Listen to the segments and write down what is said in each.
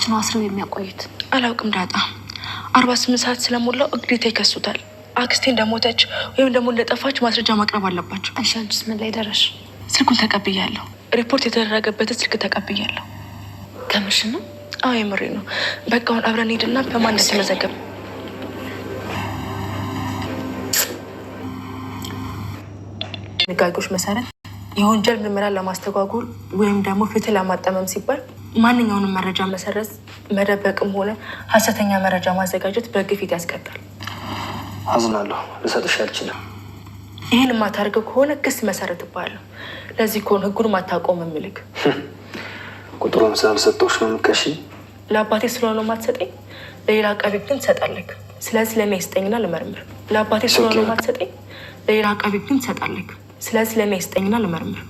ነው አስረው የሚያቆዩት? አላውቅም ዳጣ 48 ሰዓት ስለሞላው ግዴታ ይከሱታል። አክስቴ እንደሞተች ወይም ደግሞ እንደጠፋች ማስረጃ ማቅረብ አለባቸው። እሺ አንቺስ ምን ላይ ደረሽ? ስልኩን ተቀብያለሁ። ሪፖርት የተደረገበት ስልክ ተቀብያለሁ። ከምሽ ነው? አዎ የምሬ ነው። በቃ አሁን አብረን ሄድና በማን እንደተመዘገበ ንጋጌዎች መሰረት የወንጀል ምርመራ ለማስተጓጎል ወይም ደግሞ ፍትህ ለማጠመም ሲባል ማንኛውንም መረጃ መሰረዝ፣ መደበቅም ሆነ ሀሰተኛ መረጃ ማዘጋጀት በሕግ ፊት ያስቀጣል። አዝናለሁ፣ ልሰጥሽ አልችልም። ይህን የማታደርገው ከሆነ ክስ መሰረትብሃለሁ። ለዚህ ከሆነ ሕጉን ማታቆም የምልክ ቁጥሩን ስላልሰጠሁሽ ነው የምትቀሺ? ለአባቴ ስለሆነ ማትሰጠኝ ለሌላ አቃቤ ግን ትሰጣለህ። ስለዚህ ለእኔ ስጠኝና ልመርምር። ለአባቴ ስለሆነ ማትሰጠኝ ለሌላ አቃቤ ግን ትሰጣለህ። ስለዚህ ለእኔ ስጠኝና ልመርምር።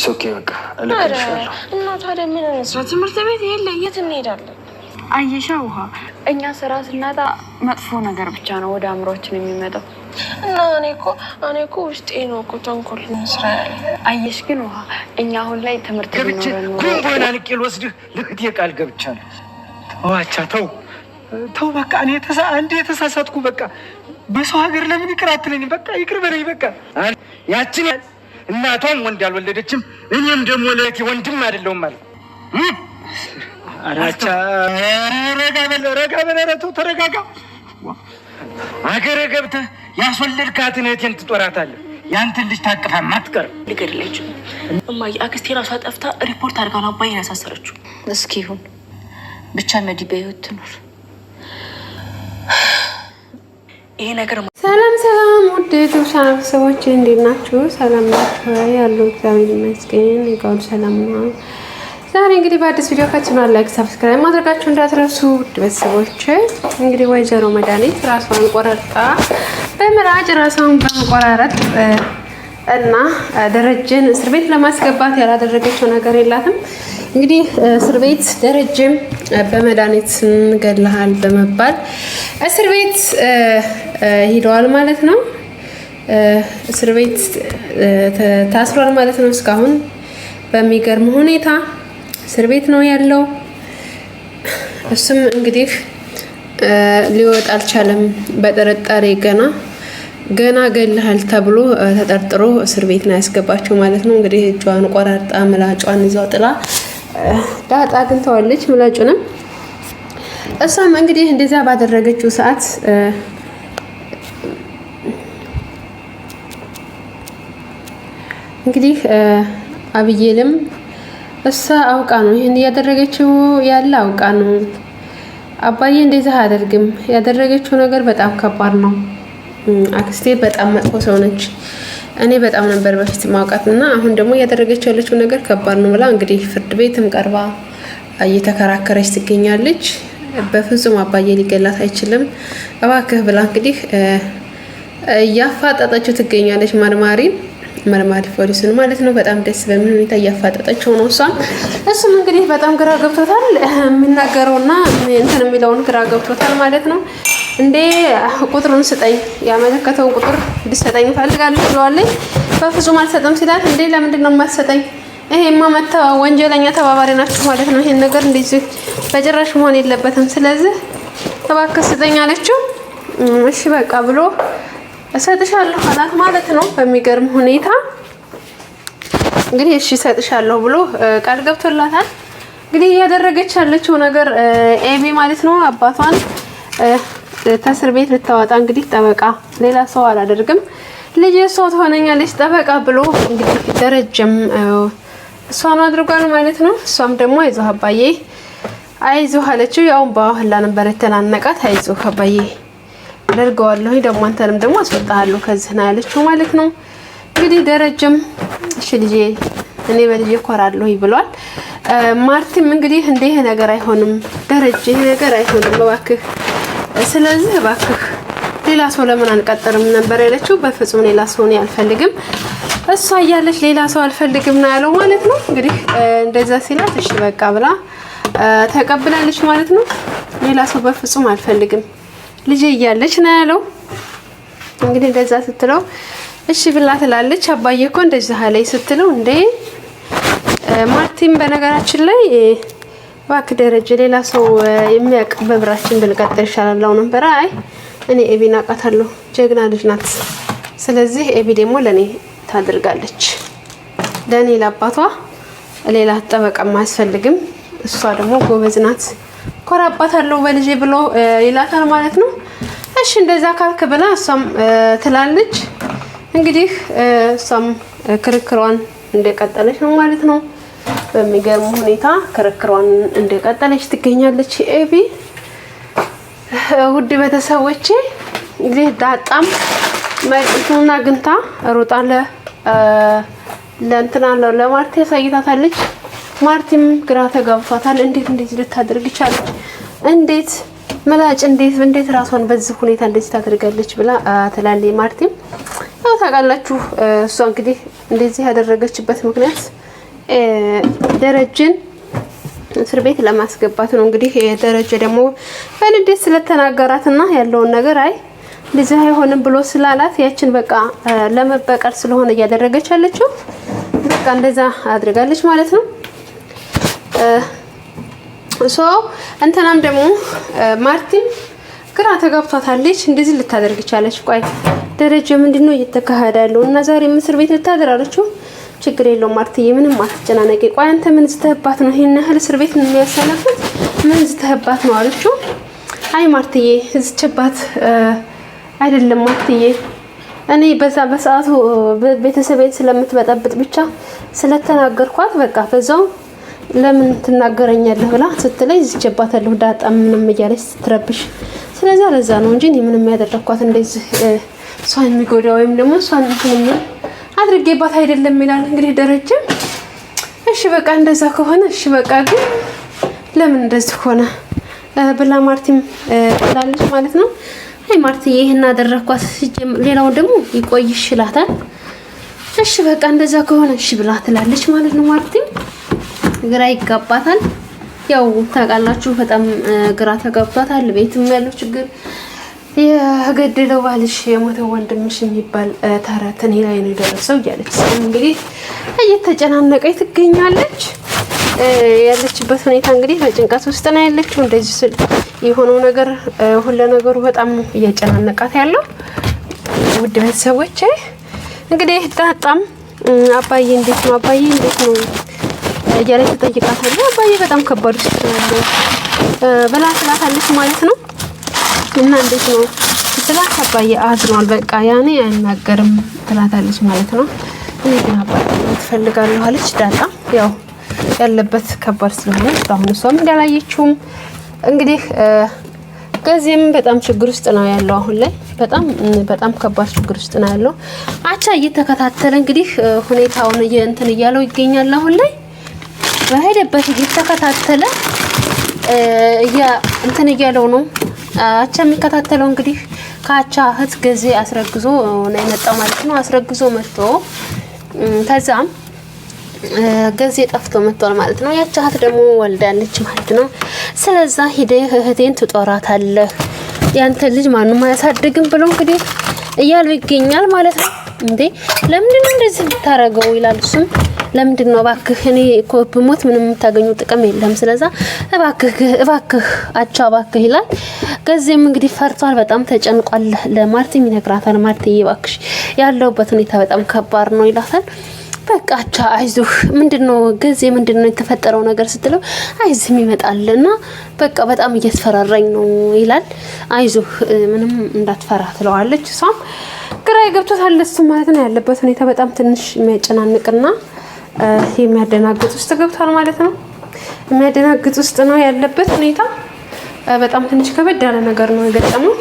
ኦኬ በቃ እልክልሻለሁ። እና ታዲያ ምን እንስራ? ትምህርት ቤት የለ የት እንሄዳለን? አየሻ ውሃ፣ እኛ ስራ ስናጣ መጥፎ ነገር ብቻ ነው ወደ አእምሮችን የሚመጣው። እና እኔ እኮ ውስጤ ነው እኮ ተንኮል እንስራ ያለ። አየሽ ግን ውሃ፣ እኛ አሁን ላይ ትምህርት ቢኖረን ኩምቦና ንቄል ወስድህ ለእህቴ ቃል ገብቻለሁ። ዋቻ ተው በቃ እኔ አንዴ የተሳሳትኩ በቃ በሰው ሀገር ለምን ይቅር አትለኝም? በቃ ይቅር በለኝ በቃ። ያችን እናቷም ወንድ አልወለደችም፣ እኔም ደግሞ ለእህቴ ወንድም አይደለሁም ማለት አራቻ ረጋ በለ ተው ተረጋጋ። አገረ ገብተህ ያስወለድካትን እህቴን ትጦራታለህ። ያንተን ልጅ ታቅፋ ማትቀር ልገድለች። እማዬ አክስቴ ራሷ ጠፍታ ሪፖርት አድርጋ ነው አባዬን ያሳሰረችው። እስኪ ይሁን ብቻ መዲ በህይወት ትኖር። ይሄ ነገር ሰላም ውድ የቱርሳና ሰዎች እንዴት ናችሁ? ሰላም ናችሁ? ያለው እግዚአብሔር ይመስገን ይጋው ሰላም ነው። ዛሬ እንግዲህ በአዲስ ቪዲዮ ካችናል። ላይክ ሰብስክራይብ ማድረጋችሁ እንዳትረሱ ውድ ቤተሰቦች። እንግዲህ ወይዘሮ መድኃኒት ራሷን ቆረጣ በምራጭ ራሷን በመቆራረጥ እና ደረጀን እስር ቤት ለማስገባት ያላደረገችው ነገር የላትም። እንግዲህ እስር ቤት ደረጀም በመድኃኒት እንገድልሃል በመባል እስር ቤት ሄደዋል ማለት ነው። እስር ቤት ታስሯል ማለት ነው። እስካሁን በሚገርም ሁኔታ እስር ቤት ነው ያለው። እሱም እንግዲህ ሊወጣ አልቻለም። በጥርጣሬ ገና ገልሃል ተብሎ ተጠርጥሮ እስር ቤት ነው ያስገባቸው ማለት ነው። እንግዲህ እጇን ቆራርጣ ምላጯን ይዛው ጥላ ዳጣ ግን ተዋለች ምላጩንም። እሷም እንግዲህ እንደዛ ባደረገችው ሰዓት እንግዲህ አብዬልም እሷ አውቃ ነው ይሄን ያደረገችው ያለ አውቃ ነው። አባዬ እንደዛ አያደርግም። ያደረገችው ነገር በጣም ከባድ ነው። አክስቴ በጣም መጥፎ ሰው ነች። እኔ በጣም ነበር በፊት ማውቃትና አሁን ደግሞ ያደረገችው ያለችው ነገር ከባድ ነው ብላ እንግዲህ ፍርድ ቤትም ቀርባ እየተከራከረች ትገኛለች። በፍጹም አባዬ ሊገላት አይችልም እባክህ ብላ እንግዲህ እያፋጠጠችው ትገኛለች። መርማሪ ፖሊስን ማለት ነው። በጣም ደስ በሚል ሁኔታ እያፋጠጠችው ነው እሱም እንግዲህ በጣም ግራ ገብቶታል። የሚናገረውና እንትን የሚለውን ግራ ገብቶታል ማለት ነው። እንዴ ቁጥሩን ስጠኝ፣ ያመለከተውን ቁጥር እንድትሰጠኝ ፈልጋለሁ ብለዋለኝ። በፍጹም አልሰጥም ሲላት እንዴ ለምንድን ነው የማትሰጠኝ? ይሄማ ወንጀለኛ ተባባሪ ናችሁ ማለት ነው። ይሄን ነገር እንደዚህ በጭራሽ መሆን የለበትም። ስለዚህ እባክህ ስጠኝ አለችው። እሺ በቃ ብሎ እሰጥሻለሁ አላት ማለት ነው። በሚገርም ሁኔታ እንግዲህ እሺ እሰጥሻለሁ ብሎ ቃል ገብቶላታል። እንግዲህ እያደረገች ያለችው ነገር ኤቢ ማለት ነው አባቷን ከእስር ቤት ልታወጣ እንግዲህ ጠበቃ ሌላ ሰው አላደርግም ልጅ ሰው ትሆነኛለች ጠበቃ ብሎ እንግዲህ ደረጀም እሷን አድርጓል ማለት ነው። እሷም ደግሞ አይዞህ አባዬ አይዞህ አለችው። ያው በኋላ ነበር የተናነቃት። አይዞህ አባዬ አደርገዋለሁ ደግሞ አንተንም ደግሞ አስወጣሃለሁ ከዚህ ነው ያለችው ማለት ነው። እንግዲህ ደረጀም እሺ ልጄ እኔ በልጄ ኮራለሁ ይብሏል። ማርቲም እንግዲህ እንደ ይሄ ነገር አይሆንም ደረጀ ይሄ ነገር አይሆንም እባክህ፣ ስለዚህ እባክህ ሌላ ሰው ለምን አንቀጥርም ነበር ያለችው። በፍጹም ሌላ ሰው ነው አልፈልግም፣ እሷ እያለች ሌላ ሰው አልፈልግም ነው ያለው ማለት ነው። እንግዲህ እንደዛ ሲላት እሺ በቃ ብላ ተቀብላለች ማለት ነው። ሌላ ሰው በፍጹም አልፈልግም ልጄ እያለች ነው ያለው። እንግዲህ እንደዛ ስትለው እሺ ብላ ትላለች። አባዬ እኮ እንደዛ አለኝ ስትለው እንዴ ማርቲም በነገራችን ላይ እባክህ ደረጀ ሌላ ሰው የሚያውቅ በብራችን ብንቀጥል ይሻላል ነበር። አይ እኔ ኤቢን አውቃታለሁ፣ ጀግና ልጅ ናት። ስለዚህ ኤቢ ደግሞ ለኔ ታድርጋለች። ለኔ ለአባቷ ሌላ ጠበቃም አያስፈልግም። እሷ ደግሞ ጎበዝ ናት፣ ኮራባታለሁ በልጄ ብሎ ይላታል ማለት ነው። እሺ እንደዛ ካልክ ብላ እሷም ትላለች። እንግዲህ እሷም ክርክሯን እንደቀጠለች ነው ማለት ነው። በሚገርም ሁኔታ ክርክሯን እንደቀጠለች ትገኛለች ኤቢ። ውድ ቤተሰቦቼ እንግዲህ ዳጣም መጥቶና ግንታ ሮጣለ ለእንትና ለማርቲ ያሳይታታለች። ማርቲም ግራ ተጋብቷታል። እንዴት ልታደርግ ይቻለች? እንዴት መላጭ እንዴት ራሷን በዚህ ሁኔታ እንደዚህ ታደርጋለች ብላ ትላለች። ማርቲም ያው ታውቃላችሁ እሷ እንግዲህ እንደዚህ ያደረገችበት ምክንያት ደረጀን እስር ቤት ለማስገባት ነው። እንግዲህ ደረጀ ደግሞ በንዴት ስለተናገራትና ያለውን ነገር አይ እንደዚህ አይሆንም ብሎ ስላላት ያችን በቃ ለመበቀል ስለሆነ እያደረገች ያለችው በቃ እንደዛ አድርጋለች ማለት ነው። እንትናም ደግሞ ማርቲን ግራ ተጋብቷታለች። እንደዚህ ልታደርግ ቻለች? ቆይ ደረጀ ምንድነው እየተካሄደ ያለው? እና ዛሬ እስር ቤት ልታደር አለችው። ችግር የለውም ማርቲዬ ምንም አትጨናነቂ። ቆይ አንተ ምን ዝተህባት ነው ይሄን ያህል እስር ቤት የሚያሰለፉት? ምን ዝተህባት ነው አለችው። አይ ማርቲዬ ዝችባት አይደለም ማርቲዬ፣ እኔ በዛ በሰዓቱ ቤተሰቤን ስለምትበጠብጥ ብቻ ስለተናገርኳት በቃ በዛው ለምን ትናገረኛለህ ብላ ስትለኝ ዝችባታለሁ። ዳጣ ምንም እያለች ስትረብሽ ስለዚህ ለዛ ነው እንጂ እኔ ምንም ያደረኳት እንደዚህ እሷን የሚጎዳ ወይም ደግሞ እሷን እንትን አድርጌባት አይደለም ይላል እንግዲህ ደረጀ። እሺ በቃ እንደዛ ከሆነ እሺ በቃ ግን ለምን እንደዚህ ሆነ ብላ ማርቲም ትላለች ማለት ነው። አይ ማርቲዬ ይሄን አደረኳት ሌላው ደግሞ ይቆይሽ ይላታል። እሺ በቃ እንደዛ ከሆነ እሺ ብላ ትላለች ማለት ነው። ማርቲም ግራ ይጋባታል። ያው ታውቃላችሁ በጣም ግራ ተጋብቷታል። ቤትም ያለው ችግር የገደለው ባልሽ የሞተው ወንድምሽ የሚባል ተረት እኔ ላይ ነው የደረሰው እያለች እንግዲህ እየተጨናነቀች ትገኛለች። ያለችበት ሁኔታ እንግዲህ በጭንቀት ውስጥ ነው ያለችው። እንደዚህ የሆነው ነገር ሁሉ ነገሩ በጣም እየጨናነቃት ያለው ውድ ቤተሰቦቼ እንግዲህ ዳጣም አባዬ እንዴት ነው እያለች ትጠይቃታለች። አባዬ በጣም ከባድ ውስጥ ነው ያለው ብላ ትላታለች ማለት ነው። እና እንዴት ነው ስላት አባዬ አዝኗል በቃ ያኔ አይናገርም ትላታለች ማለት ነው። እኔ ግን አባዬ ትፈልጋለሁ አለች ዳጣ። ያው ያለበት ከባድ ስለሆነ አሁን እሷም እንዳላየችውም እንግዲህ ገዜም በጣም ችግር ውስጥ ነው ያለው። አሁን ላይ በጣም ከባድ ችግር ውስጥ ነው ያለው። አቻ እየተከታተለ እንግዲህ ሁኔታውን እንትን እያለው ይገኛል። አሁን ላይ በሄደበት እየተከታተለ እንትን እያለው ነው። አቻ የሚከታተለው እንግዲህ ከአቻ እህት ገዜ አስረግዞ ነው የመጣው ማለት ነው። አስረግዞ መጥቶ ከዛም ገዜ ጠፍቶ መጥቷል ማለት ነው። ያቻ እህት ደግሞ ወልዳለች ማለት ነው። ስለዛ ሂደህ እህቴን ትጦራታለህ ያንተ ልጅ ማንም አያሳድግም ብሎ እንግዲህ እያሉ ይገኛል ማለት ነው። እንዴ ለምንድነው እንደዚህ የምታረገው ይላል እሱም። ለምንድነው እባክህ እኔ እኮ ብሞት ምንም የምታገኙ ጥቅም የለም። ስለዛ እባክህ አቻ እባክህ ይላል። ገዜም እንግዲህ ፈርቷል፣ በጣም ተጨንቋል። ለማርቲም ይነግራታል። ማርቲዬ እባክሽ ያለውበት ሁኔታ በጣም ከባድ ነው ይላታል። በቃ አቻ አይዞህ ምንድነው ገዜ ምንድነው የተፈጠረው ነገር ስትለው አይዝም ይመጣልና በቃ በጣም እያስፈራራኝ ነው ይላል። አይዞህ ምንም እንዳትፈራ ትለዋለች። እሷም ግራ ይገብቶታል እሱ ማለት ነው። ያለበት ሁኔታ በጣም ትንሽ የሚያጨናንቅና የሚያደናግጥ ውስጥ ገብቷል ማለት ነው። የሚያደናግጥ ውስጥ ነው ያለበት ሁኔታ። በጣም ትንሽ ከበድ ያለ ነገር ነው የገጠመው።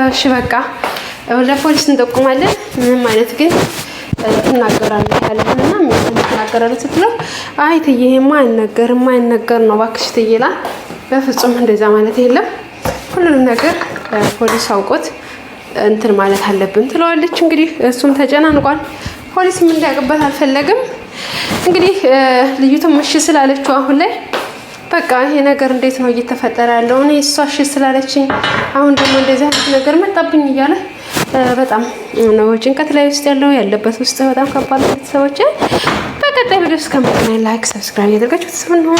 እሺ በቃ ለፖሊስ እንጠቁማለን ምንም አይነት ግን ትናገራለህ ያለና ምን ትናገራለህ ስትለው አይ ትዬማ አይነገር ነው እባክሽ ትይላ በፍጹም እንደዛ ማለት የለም ሁሉንም ነገር ፖሊስ አውቆት እንትን ማለት አለብን ትለዋለች። እንግዲህ እሱም ተጨናንቋል። ፖሊስም እንዲያውቅበት አልፈለግም። እንግዲህ ልዩቱም እሺ ስላለችው አሁን ላይ በቃ ይሄ ነገር እንዴት ነው እየተፈጠረ ያለው? እኔ እሷ እሺ ስላለችኝ አሁን ደግሞ እንደዚህ አይነት ነገር መጣብኝ እያለ በጣም ነው ጭንቀት ላይ ውስጥ ያለበት ውስጥ በጣም ከባድ ቤተሰቦች በቀጣይ ቪዲዮ እስከምንገናኝ ላይክ፣ ሰብስክራይብ ያደርጋችሁ ተስፋ ነው።